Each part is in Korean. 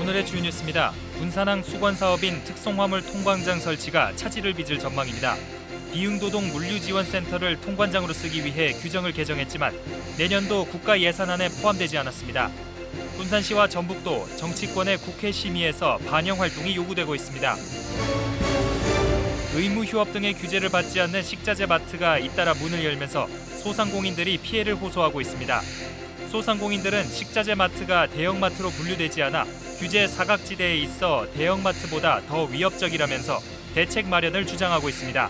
오늘의 주요 뉴스입니다. 군산항 수건사업인 특송화물 통관장 설치가 차질을 빚을 전망입니다. 비응도동 물류지원센터를 통관장으로 쓰기 위해 규정을 개정했지만 내년도 국가 예산안에 포함되지 않았습니다. 군산시와 전북도 정치권의 국회 심의에서 반영 활동이 요구되고 있습니다. 의무 휴업 등의 규제를 받지 않는 식자재 마트가 잇따라 문을 열면서 소상공인들이 피해를 호소하고 있습니다. 소상공인들은 식자재 마트가 대형마트로 분류되지 않아 규제 사각지대에 있어 대형마트보다 더 위협적이라면서 대책 마련을 주장하고 있습니다.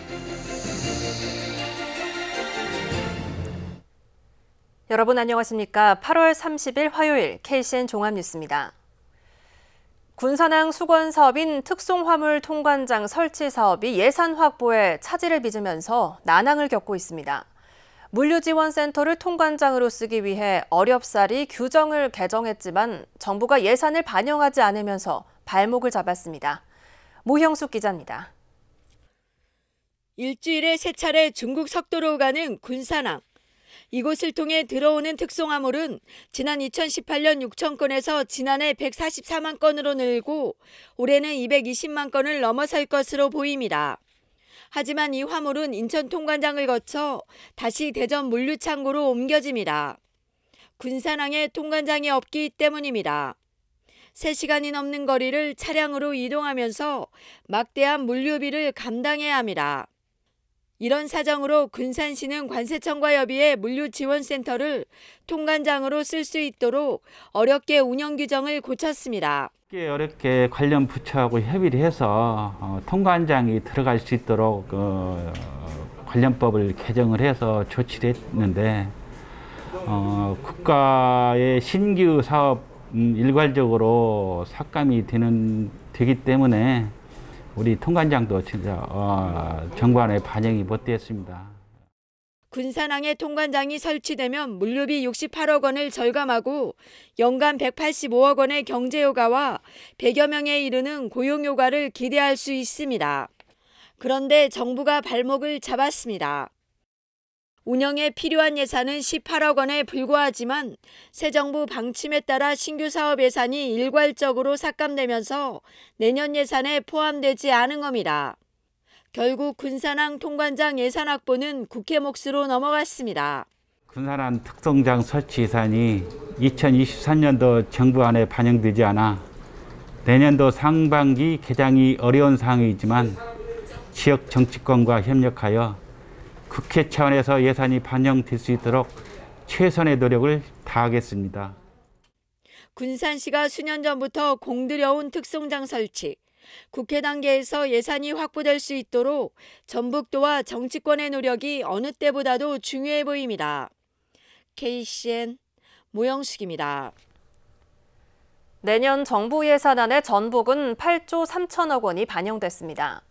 여러분 안녕하십니까? 8월 30일 화요일 KCN 종합뉴스입니다. 군산항 수건사업인 특송화물 통관장 설치 사업이 예산 확보에 차질을 빚으면서 난항을 겪고 있습니다. 물류지원센터를 통관장으로 쓰기 위해 어렵사리 규정을 개정했지만 정부가 예산을 반영하지 않으면서 발목을 잡았습니다. 모형숙 기자입니다. 일주일에 3차례 중국 석도로 가는 군산항. 이곳을 통해 들어오는 특송화물은 지난 2018년 6천 건에서 지난해 144만 건으로 늘고 올해는 220만 건을 넘어설 것으로 보입니다. 하지만 이 화물은 인천 통관장을 거쳐 다시 대전 물류창고로 옮겨집니다. 군산항에 통관장이 없기 때문입니다. 3시간이 넘는 거리를 차량으로 이동하면서 막대한 물류비를 감당해야 합니다. 이런 사정으로 군산시는 관세청과 협의해 물류지원센터를 통관장으로 쓸 수 있도록 어렵게 운영 규정을 고쳤습니다. 어렵게 관련 부처하고 협의를 해서 통관장이 들어갈 수 있도록 관련법을 개정을 해서 조치를 했는데 국가의 신규 사업 일괄적으로 삭감이 되기 때문에 우리 통관장도 진짜 정부안에 반영이 못 되었습니다. 군산항에 통관장이 설치되면 물류비 68억 원을 절감하고 연간 185억 원의 경제 효과와 100여 명에 이르는 고용 효과를 기대할 수 있습니다. 그런데 정부가 발목을 잡았습니다. 운영에 필요한 예산은 18억 원에 불과하지만 새 정부 방침에 따라 신규 사업 예산이 일괄적으로 삭감되면서 내년 예산에 포함되지 않은 겁니다. 결국 군산항 통관장 예산 확보는 국회 몫으로 넘어갔습니다. 군산항 특송장 설치 예산이 2023년도 정부안에 반영되지 않아 내년도 상반기 개장이 어려운 상황이지만 지역 정치권과 협력하여 국회 차원에서 예산이 반영될 수 있도록 최선의 노력을 다하겠습니다. 군산시가 수년 전부터 공들여온 특송장 설치, 국회 단계에서 예산이 확보될 수 있도록 전북도와 정치권의 노력이 어느 때보다도 중요해 보입니다. KCN 모형숙입니다. 내년 정부 예산안에 전북은 8조 3천억 원이 반영됐습니다.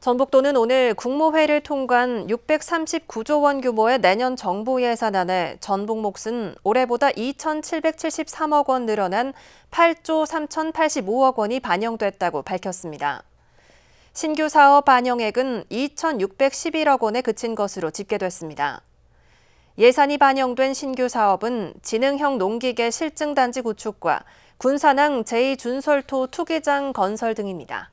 전북도는 오늘 국무회의를 통과한 639조 원 규모의 내년 정부 예산안에 전북 몫은 올해보다 2,773억 원 늘어난 8조 3,085억 원이 반영됐다고 밝혔습니다. 신규 사업 반영액은 2,611억 원에 그친 것으로 집계됐습니다. 예산이 반영된 신규 사업은 지능형 농기계 실증단지 구축과 군산항 제2준설토 투기장 건설 등입니다.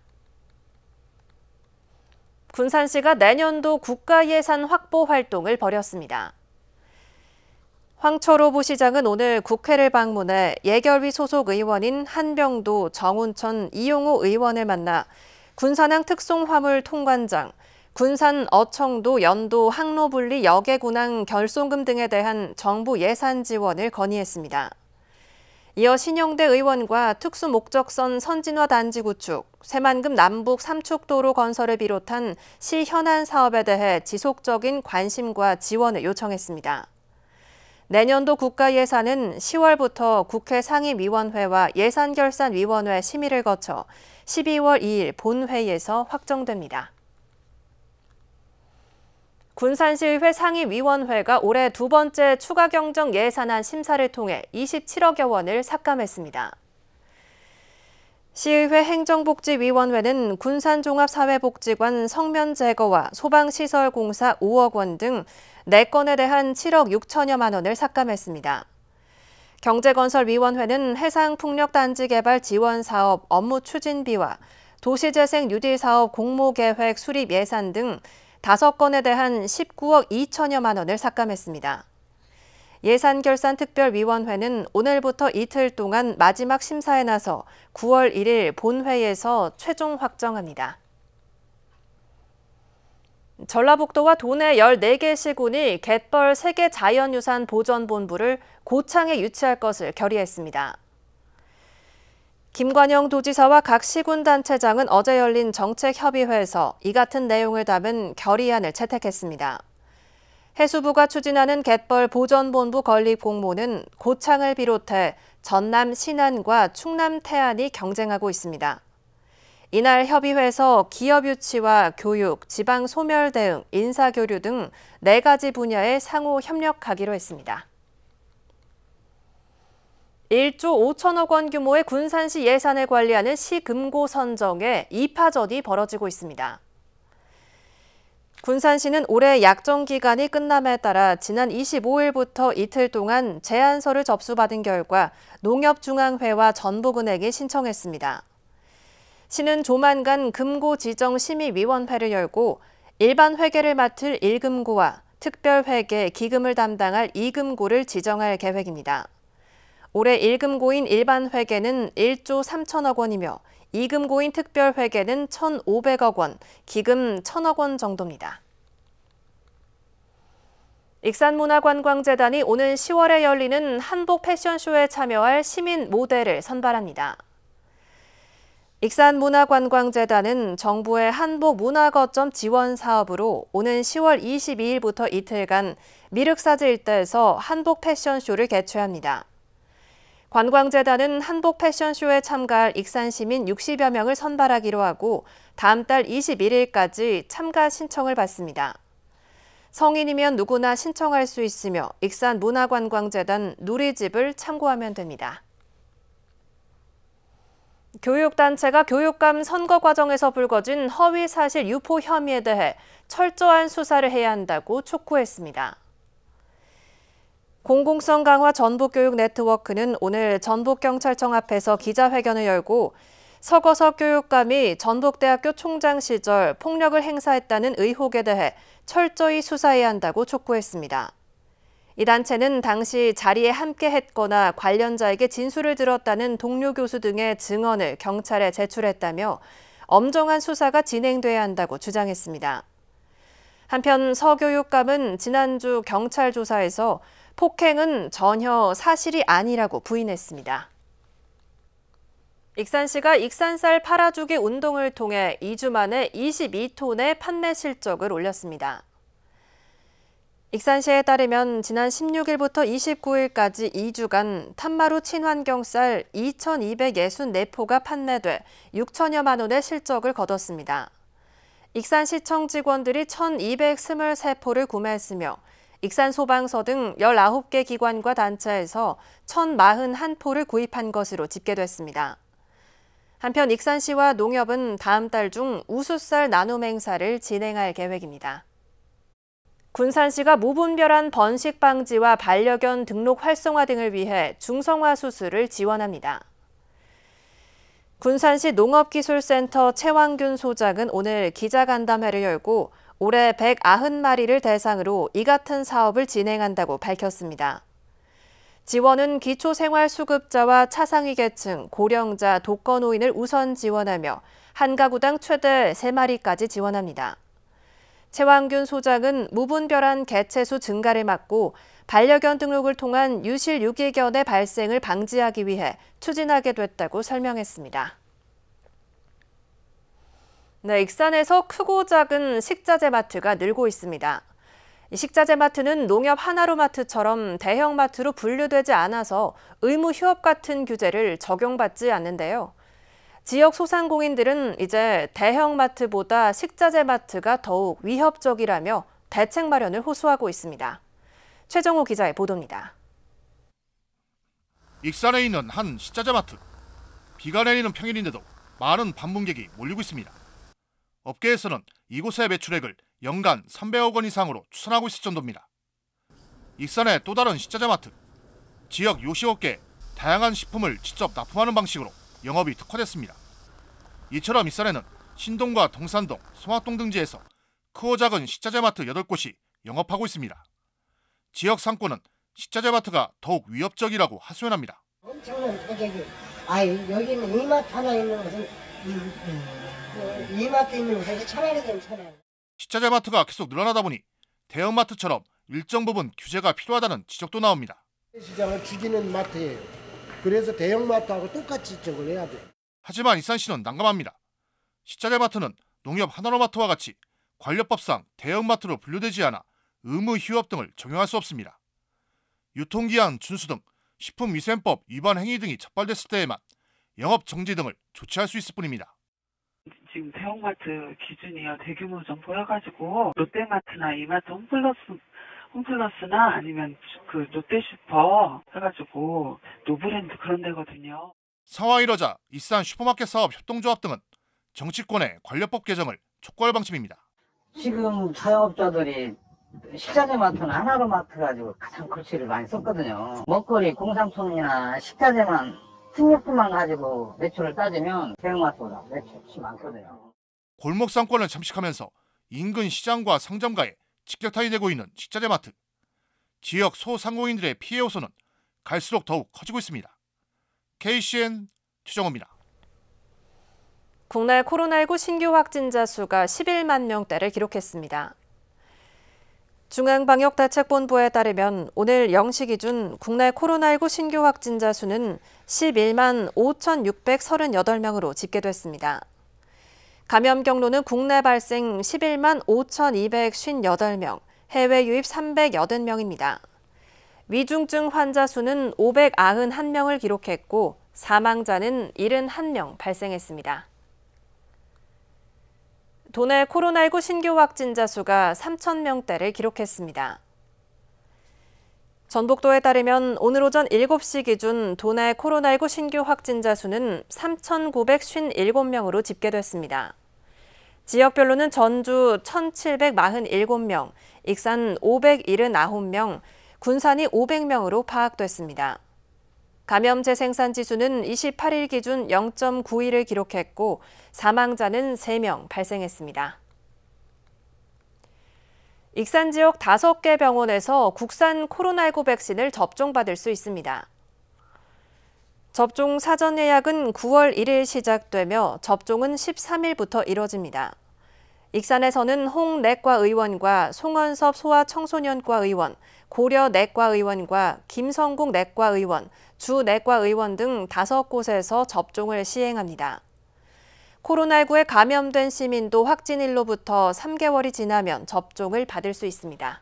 군산시가 내년도 국가 예산 확보 활동을 벌였습니다. 황철호 부시장은 오늘 국회를 방문해 예결위 소속 의원인 한병도, 정운천, 이용호 의원을 만나 군산항 특송화물 통관장, 군산 어청도 연도 항로분리 여객운항 결손금 등에 대한 정부 예산 지원을 건의했습니다. 이어 신영대 의원과 특수목적선 선진화 단지 구축, 새만금 남북 삼축도로 건설을 비롯한 시 현안 사업에 대해 지속적인 관심과 지원을 요청했습니다. 내년도 국가 예산은 10월부터 국회 상임위원회와 예산결산위원회 심의를 거쳐 12월 2일 본회의에서 확정됩니다. 군산시의회 상임위원회가 올해 두 번째 추가 경정 예산안 심사를 통해 27억여 원을 삭감했습니다. 시의회 행정복지위원회는 군산종합사회복지관 성면 제거와 소방시설 공사 5억 원 등 4건에 대한 7억 6천여만 원을 삭감했습니다. 경제건설위원회는 해상풍력단지 개발 지원 사업 업무 추진비와 도시재생 뉴딜 사업 공모계획 수립 예산 등 5건에 대한 19억 2천여만 원을 삭감했습니다. 예산결산특별위원회는 오늘부터 이틀 동안 마지막 심사에 나서 9월 1일 본회의에서 최종 확정합니다. 전라북도와 도내 14개 시군이 갯벌 세계자연유산보전본부를 고창에 유치할 것을 결의했습니다. 김관영 도지사와 각 시군단체장은 어제 열린 정책협의회에서 이 같은 내용을 담은 결의안을 채택했습니다. 해수부가 추진하는 갯벌 보전본부 건립 공모는 고창을 비롯해 전남 신안과 충남 태안이 경쟁하고 있습니다. 이날 협의회에서 기업 유치와 교육, 지방 소멸 대응, 인사교류 등 4가지 분야에 상호 협력하기로 했습니다. 1조 5천억 원 규모의 군산시 예산을 관리하는 시금고 선정에 2파전이 벌어지고 있습니다. 군산시는 올해 약정 기간이 끝남에 따라 지난 25일부터 이틀 동안 제안서를 접수받은 결과 농협중앙회와 전북은행이 신청했습니다. 시는 조만간 금고 지정 심의위원회를 열고 일반 회계를 맡을 1금고와 특별회계, 기금을 담당할 2금고를 지정할 계획입니다. 올해 1금고인 일반 회계는 1조 3천억 원이며 2금고인 특별회계는 1,500억 원, 기금 1,000억 원 정도입니다. 익산문화관광재단이 오는 10월에 열리는 한복 패션쇼에 참여할 시민 모델을 선발합니다. 익산문화관광재단은 정부의 한복 문화거점 지원 사업으로 오는 10월 22일부터 이틀간 미륵사지 일대에서 한복 패션쇼를 개최합니다. 관광재단은 한복 패션쇼에 참가할 익산 시민 60여 명을 선발하기로 하고 다음 달 21일까지 참가 신청을 받습니다. 성인이면 누구나 신청할 수 있으며 익산문화관광재단 누리집을 참고하면 됩니다. 교육단체가 교육감 선거 과정에서 불거진 허위사실 유포 혐의에 대해 철저한 수사를 해야 한다고 촉구했습니다. 공공성 강화 전북교육 네트워크는 오늘 전북경찰청 앞에서 기자회견을 열고 서거석 교육감이 전북대학교 총장 시절 폭력을 행사했다는 의혹에 대해 철저히 수사해야 한다고 촉구했습니다. 이 단체는 당시 자리에 함께했거나 관련자에게 진술을 들었다는 동료 교수 등의 증언을 경찰에 제출했다며 엄정한 수사가 진행돼야 한다고 주장했습니다. 한편 서 교육감은 지난주 경찰 조사에서 폭행은 전혀 사실이 아니라고 부인했습니다. 익산시가 익산쌀 팔아주기 운동을 통해 2주 만에 22톤의 판매 실적을 올렸습니다. 익산시에 따르면 지난 16일부터 29일까지 2주간 탄마루 친환경쌀 2,264포가 판매돼 6천여만 원의 실적을 거뒀습니다. 익산시청 직원들이 1,223포를 구매했으며 익산소방서 등 19개 기관과 단체에서 1,041포를 구입한 것으로 집계됐습니다. 한편 익산시와 농협은 다음 달 중 우수쌀 나눔 행사를 진행할 계획입니다. 군산시가 무분별한 번식 방지와 반려견 등록 활성화 등을 위해 중성화 수술을 지원합니다. 군산시 농업기술센터 최왕균 소장은 오늘 기자간담회를 열고 올해 190마리를 대상으로 이 같은 사업을 진행한다고 밝혔습니다. 지원은 기초생활수급자와 차상위 계층, 고령자, 독거노인을 우선 지원하며 한 가구당 최대 3마리까지 지원합니다. 최왕균 소장은 무분별한 개체수 증가를 막고 반려견 등록을 통한 유실 유기견의 발생을 방지하기 위해 추진하게 됐다고 설명했습니다. 네, 익산에서 크고 작은 식자재 마트가 늘고 있습니다. 식자재 마트는 농협 하나로마트처럼 대형마트로 분류되지 않아서 의무 휴업 같은 규제를 적용받지 않는데요. 지역 소상공인들은 이제 대형마트보다 식자재 마트가 더욱 위협적이라며 대책 마련을 호소하고 있습니다. 최정호 기자의 보도입니다. 익산에 있는 한 식자재 마트. 비가 내리는 평일인데도 많은 방문객이 몰리고 있습니다. 업계에서는 이곳의 매출액을 연간 300억 원 이상으로 추산하고 있을 정도입니다. 익산의 또 다른 식자재 마트. 지역 요식업계에 다양한 식품을 직접 납품하는 방식으로 영업이 특화됐습니다. 이처럼 익산에는 신동과 동산동, 송악동 등지에서 크고 작은 식자재 마트 8곳이 영업하고 있습니다. 지역 상권은 식자재 마트가 더욱 위협적이라고 하소연합니다. 엄청난 가격이. 여기는 이마트 하나 있는 곳은 이마트 있는 곳에서 차라리 괜찮아요. 식자재 마트가 계속 늘어나다 보니 대형마트처럼 일정 부분 규제가 필요하다는 지적도 나옵니다. 시장을 죽이는 마트예요. 그래서 대형마트하고 똑같이 저걸 해야 돼요. 하지만 익산시는 난감합니다. 식자재 마트는 농협 하나로마트와 같이 관련법상 대형마트로 분류되지 않아 의무 휴업 등을 적용할 수 없습니다. 유통기한 준수 등 식품위생법 위반 행위 등이 적발됐을 때에만 영업 정지 등을 조치할 수 있을 뿐입니다. 지금 대형마트 기준이요 대규모 점포여가지고 롯데마트나 이마트 홈플러스나 아니면 그 롯데슈퍼 해가지고 노브랜드 그런 데거든요. 상황이 이러자 익산 슈퍼마켓 사업 협동조합 등은 정치권의 관련법 개정을 촉구할 방침입니다. 지금 자영업자들이 식자재 마트는 하나로마트 가지고 가장 거치를 많이 썼거든요. 먹거리, 공산품이나 식자재만 식료품만 가지고 매출을 따지면 대형마트보다 매출이 많거든요. 골목 상권을 잠식하면서 인근 시장과 상점가에 직격탄이 되고 있는 식자재 마트. 지역 소상공인들의 피해 호소는 갈수록 더욱 커지고 있습니다. KCN 최정호입니다. 국내 코로나19 신규 확진자 수가 11만 명대를 기록했습니다. 중앙방역대책본부에 따르면 오늘 0시 기준 국내 코로나19 신규 확진자 수는 11만 5,638명으로 집계됐습니다. 감염 경로는 국내 발생 11만 5,258명, 해외 유입 380명입니다. 위중증 환자 수는 591명을 기록했고 사망자는 71명 발생했습니다. 도내 코로나19 신규 확진자 수가 3,000명대를 기록했습니다. 전북도에 따르면 오늘 오전 7시 기준 도내 코로나19 신규 확진자 수는 3,957명으로 집계됐습니다. 지역별로는 전주 1,747명, 익산 579명, 군산이 500명으로 파악됐습니다. 감염 재생산 지수는 28일 기준 0.91을 기록했고 사망자는 3명 발생했습니다. 익산 지역 5개 병원에서 국산 코로나19 백신을 접종받을 수 있습니다. 접종 사전 예약은 9월 1일 시작되며 접종은 13일부터 이뤄집니다. 익산에서는 홍내과의원과 송원섭 소아청소년과의원, 고려내과의원과 김성국 내과의원, 주내과의원 등 5곳에서 접종을 시행합니다. 코로나19에 감염된 시민도 확진일로부터 3개월이 지나면 접종을 받을 수 있습니다.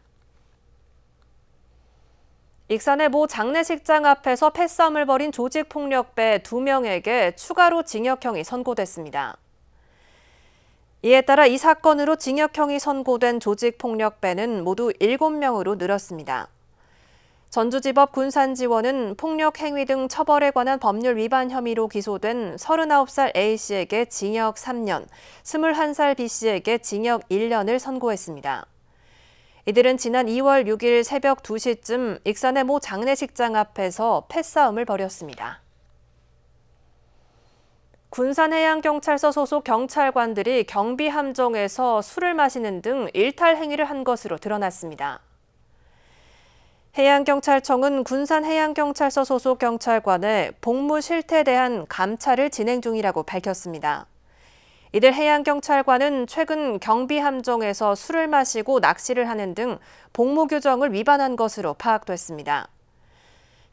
익산의 모 장례식장 앞에서 패싸움을 벌인 조직폭력배 2명에게 추가로 징역형이 선고됐습니다. 이에 따라 이 사건으로 징역형이 선고된 조직폭력배는 모두 7명으로 늘었습니다. 전주지법 군산지원은 폭력행위 등 처벌에 관한 법률 위반 혐의로 기소된 39살 A씨에게 징역 3년, 21살 B씨에게 징역 1년을 선고했습니다. 이들은 지난 2월 6일 새벽 2시쯤 익산의 모 장례식장 앞에서 패싸움을 벌였습니다. 군산해양경찰서 소속 경찰관들이 경비함정에서 술을 마시는 등 일탈 행위를 한 것으로 드러났습니다. 해양경찰청은 군산해양경찰서 소속 경찰관의 복무 실태에 대한 감찰을 진행 중이라고 밝혔습니다. 이들 해양경찰관은 최근 경비함정에서 술을 마시고 낚시를 하는 등 복무 규정을 위반한 것으로 파악됐습니다.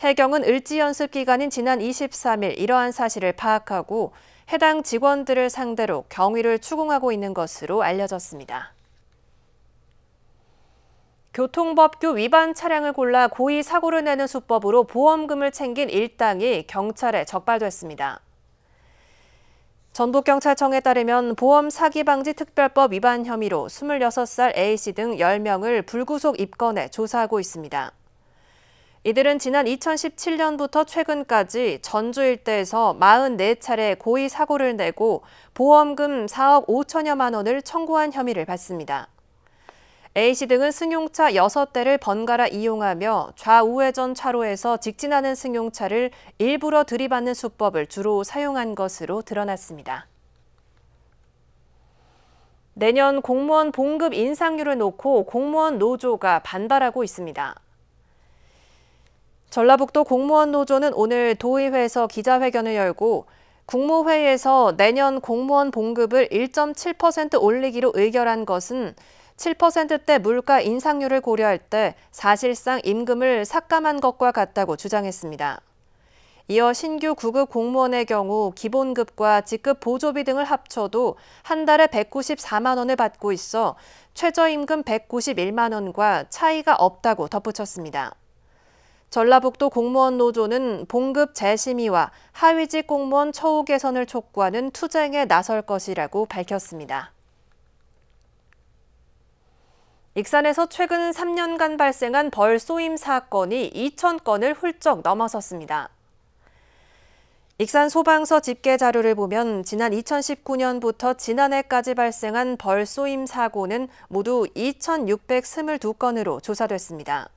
해경은 을지연습 기간인 지난 23일 이러한 사실을 파악하고 해당 직원들을 상대로 경위를 추궁하고 있는 것으로 알려졌습니다. 교통법규 위반 차량을 골라 고의 사고를 내는 수법으로 보험금을 챙긴 일당이 경찰에 적발됐습니다. 전북경찰청에 따르면 보험 사기 방지 특별법 위반 혐의로 26살 A씨 등 10명을 불구속 입건해 조사하고 있습니다. 이들은 지난 2017년부터 최근까지 전주 일대에서 44차례 고의 사고를 내고 보험금 4억 5천여만 원을 청구한 혐의를 받습니다. A씨 등은 승용차 6대를 번갈아 이용하며 좌우회전 차로에서 직진하는 승용차를 일부러 들이받는 수법을 주로 사용한 것으로 드러났습니다. 내년 공무원 봉급 인상률을 놓고 공무원 노조가 반발하고 있습니다. 전라북도 공무원 노조는 오늘 도의회에서 기자회견을 열고 국무회의에서 내년 공무원 봉급을 1.7% 올리기로 의결한 것은 7%대 물가 인상률을 고려할 때 사실상 임금을 삭감한 것과 같다고 주장했습니다. 이어 신규 9급 공무원의 경우 기본급과 직급 보조비 등을 합쳐도 한 달에 194만 원을 받고 있어 최저임금 191만 원과 차이가 없다고 덧붙였습니다. 전라북도 공무원 노조는 봉급 재심의와 하위직 공무원 처우 개선을 촉구하는 투쟁에 나설 것이라고 밝혔습니다. 익산에서 최근 3년간 발생한 벌 쏘임 사건이 2,000건을 훌쩍 넘어섰습니다. 익산 소방서 집계 자료를 보면 지난 2019년부터 지난해까지 발생한 벌 쏘임 사고는 모두 2,622건으로 조사됐습니다.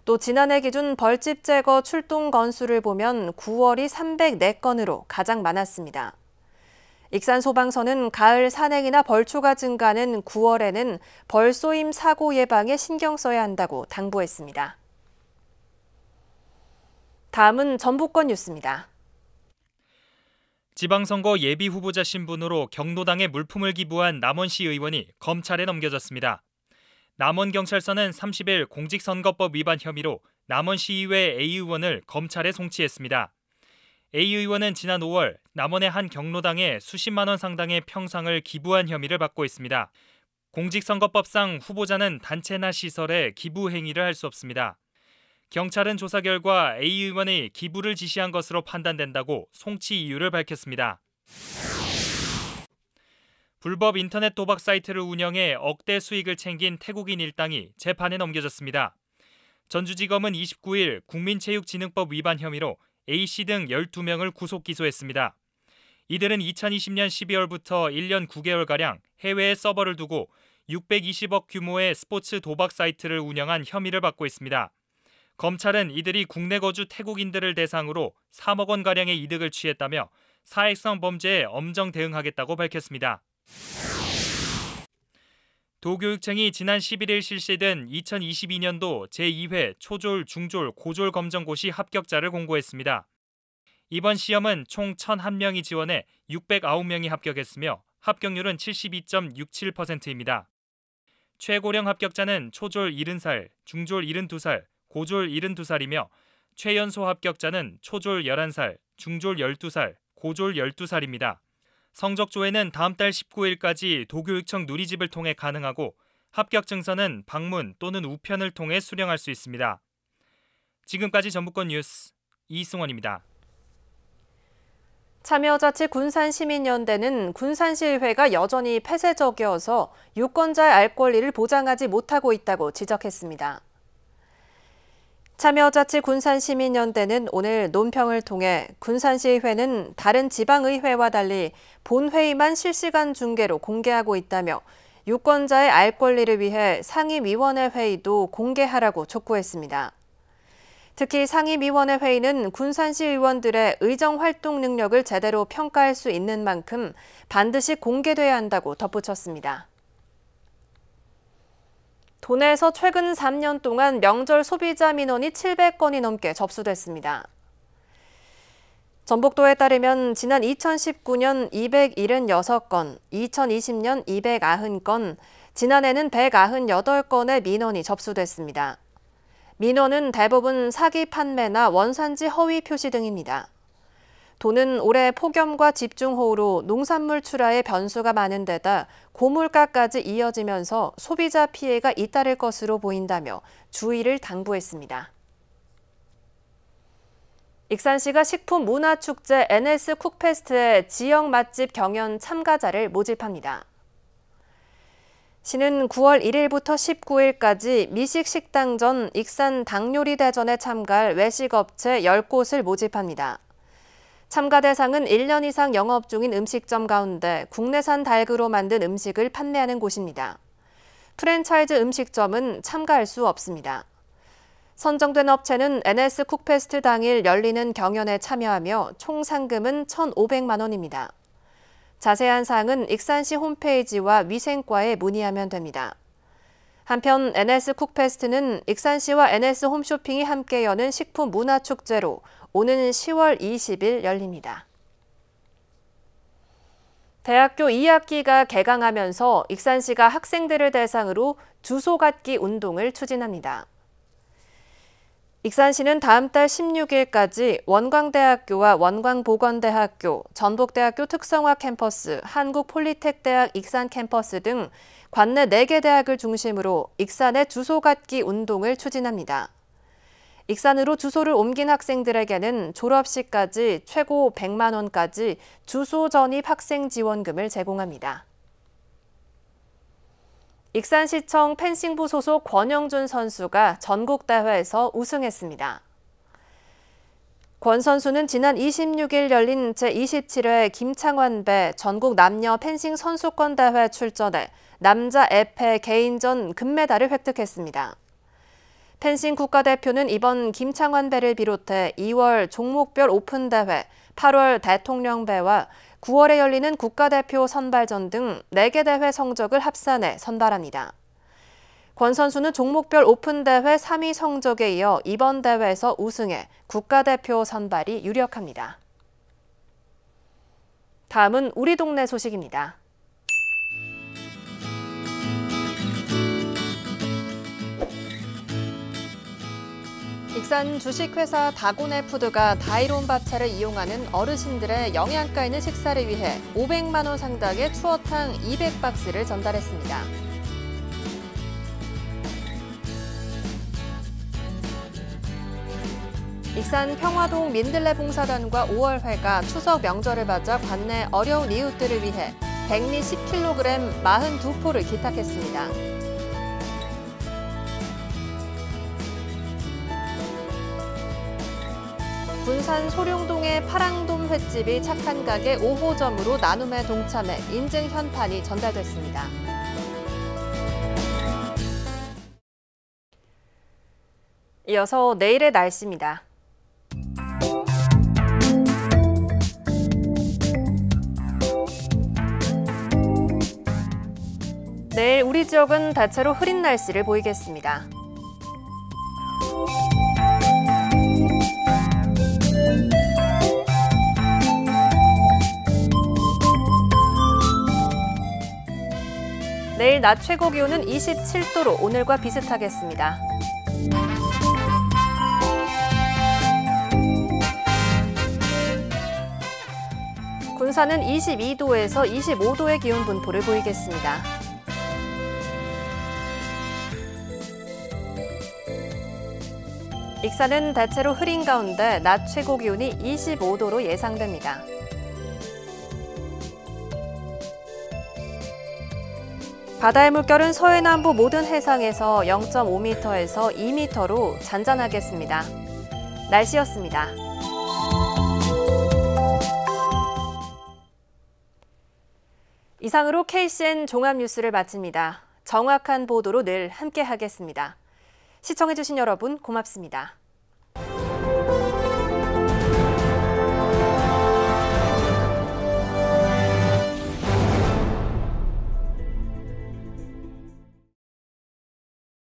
또 지난해 기준 벌집 제거 출동 건수를 보면 9월이 304건으로 가장 많았습니다. 익산 소방서는 가을 산행이나 벌초가 증가하는 9월에는 벌 쏘임 사고 예방에 신경 써야 한다고 당부했습니다. 다음은 전북권 뉴스입니다. 지방선거 예비후보자 신분으로 경로당에 물품을 기부한 남원시 의원이 검찰에 넘겨졌습니다. 남원경찰서는 30일 공직선거법 위반 혐의로 남원시의회 A 의원을 검찰에 송치했습니다. A 의원은 지난 5월 남원의 한 경로당에 수십만 원 상당의 평상을 기부한 혐의를 받고 있습니다. 공직선거법상 후보자는 단체나 시설에 기부 행위를 할 수 없습니다. 경찰은 조사 결과 A 의원이 기부를 지시한 것으로 판단된다고 송치 이유를 밝혔습니다. 불법 인터넷 도박 사이트를 운영해 억대 수익을 챙긴 태국인 일당이 재판에 넘겨졌습니다. 전주지검은 29일 국민체육진흥법 위반 혐의로 A씨 등 12명을 구속 기소했습니다. 이들은 2020년 12월부터 1년 9개월가량 해외에 서버를 두고 620억 규모의 스포츠 도박 사이트를 운영한 혐의를 받고 있습니다. 검찰은 이들이 국내 거주 태국인들을 대상으로 3억 원가량의 이득을 취했다며 사익성 범죄에 엄정 대응하겠다고 밝혔습니다. 도교육청이 지난 11일 실시된 2022년도 제2회 초졸, 중졸, 고졸 검정고시 합격자를 공고했습니다. 이번 시험은 총 1,001명이 지원해 609명이 합격했으며 합격률은 72.67%입니다. 최고령 합격자는 초졸 70살, 중졸 72살, 고졸 72살이며 최연소 합격자는 초졸 11살, 중졸 12살, 고졸 12살입니다. 성적 조회는 다음 달 19일까지 도교육청 누리집을 통해 가능하고 합격 증서는 방문 또는 우편을 통해 수령할 수 있습니다. 지금까지 전북권 뉴스 이승원입니다. 참여자치 군산시민연대는 군산시의회가 여전히 폐쇄적이어서 유권자의 알 권리를 보장하지 못하고 있다고 지적했습니다. 참여자치 군산시민연대는 오늘 논평을 통해 군산시의회는 다른 지방의회와 달리 본회의만 실시간 중계로 공개하고 있다며 유권자의 알 권리를 위해 상임위원회 회의도 공개하라고 촉구했습니다. 특히 상임위원회 회의는 군산시 의원들의 의정활동 능력을 제대로 평가할 수 있는 만큼 반드시 공개돼야 한다고 덧붙였습니다. 도내에서 최근 3년 동안 명절 소비자 민원이 700건이 넘게 접수됐습니다. 전북도에 따르면 지난 2019년 276건, 2020년 290건, 지난해는 198건의 민원이 접수됐습니다. 민원은 대부분 사기 판매나 원산지 허위 표시 등입니다. 도는 올해 폭염과 집중호우로 농산물 출하에 변수가 많은 데다 고물가까지 이어지면서 소비자 피해가 잇따를 것으로 보인다며 주의를 당부했습니다. 익산시가 식품문화축제 NS 쿡페스트의 지역 맛집 경연 참가자를 모집합니다. 시는 9월 1일부터 19일까지 미식식당전 익산 닭요리 대전에 참가할 외식업체 10곳을 모집합니다. 참가 대상은 1년 이상 영업 중인 음식점 가운데 국내산 닭으로 만든 음식을 판매하는 곳입니다. 프랜차이즈 음식점은 참가할 수 없습니다. 선정된 업체는 NS 쿡페스트 당일 열리는 경연에 참여하며 총 상금은 1,500만 원입니다. 자세한 사항은 익산시 홈페이지와 위생과에 문의하면 됩니다. 한편 NS 쿡페스트는 익산시와 NS 홈쇼핑이 함께 여는 식품문화축제로 오는 10월 20일 열립니다. 대학교 2학기가 개강하면서 익산시가 학생들을 대상으로 주소 갖기 운동을 추진합니다. 익산시는 다음 달 16일까지 원광대학교와 원광보건대학교, 전북대학교 특성화 캠퍼스, 한국폴리텍대학 익산 캠퍼스 등 관내 4개 대학을 중심으로 익산의 주소 갖기 운동을 추진합니다. 익산으로 주소를 옮긴 학생들에게는 졸업시까지 최고 100만 원까지 주소 전입 학생 지원금을 제공합니다. 익산시청 펜싱부 소속 권영준 선수가 전국대회에서 우승했습니다. 권 선수는 지난 26일 열린 제27회 김창완배 전국 남녀 펜싱 선수권 대회 출전해 남자 에페 개인전 금메달을 획득했습니다. 펜싱 국가대표는 이번 김창완배를 비롯해 2월 종목별 오픈대회, 8월 대통령배와 9월에 열리는 국가대표 선발전 등 4개 대회 성적을 합산해 선발합니다. 권 선수는 종목별 오픈대회 3위 성적에 이어 이번 대회에서 우승해 국가대표 선발이 유력합니다. 다음은 우리 동네 소식입니다. 익산 주식회사 다고네푸드가 다이론 밥차를 이용하는 어르신들의 영양가 있는 식사를 위해 500만 원 상당의 추어탕 200박스를 전달했습니다. 익산 평화동 민들레 봉사단과 5월회가 추석 명절을 맞아 관내 어려운 이웃들을 위해 백미 10kg 42포를 기탁했습니다. 군산 소룡동의 파랑돔 횟집이 착한 가게 5호점으로 나눔에 동참해 인증 현판이 전달됐습니다. 이어서 내일의 날씨입니다. 내일 우리 지역은 대체로 흐린 날씨를 보이겠습니다. 내일 낮 최고 기온은 27도로 오늘과 비슷하겠습니다. 군산은 22도에서 25도의 기온 분포를 보이겠습니다. 익산은 대체로 흐린 가운데 낮 최고 기온이 25도로 예상됩니다. 바다의 물결은 서해남부 모든 해상에서 0.5m에서 2m로 잔잔하겠습니다. 날씨였습니다. 이상으로 KCN 종합뉴스를 마칩니다. 정확한 보도로 늘 함께하겠습니다. 시청해주신 여러분 고맙습니다.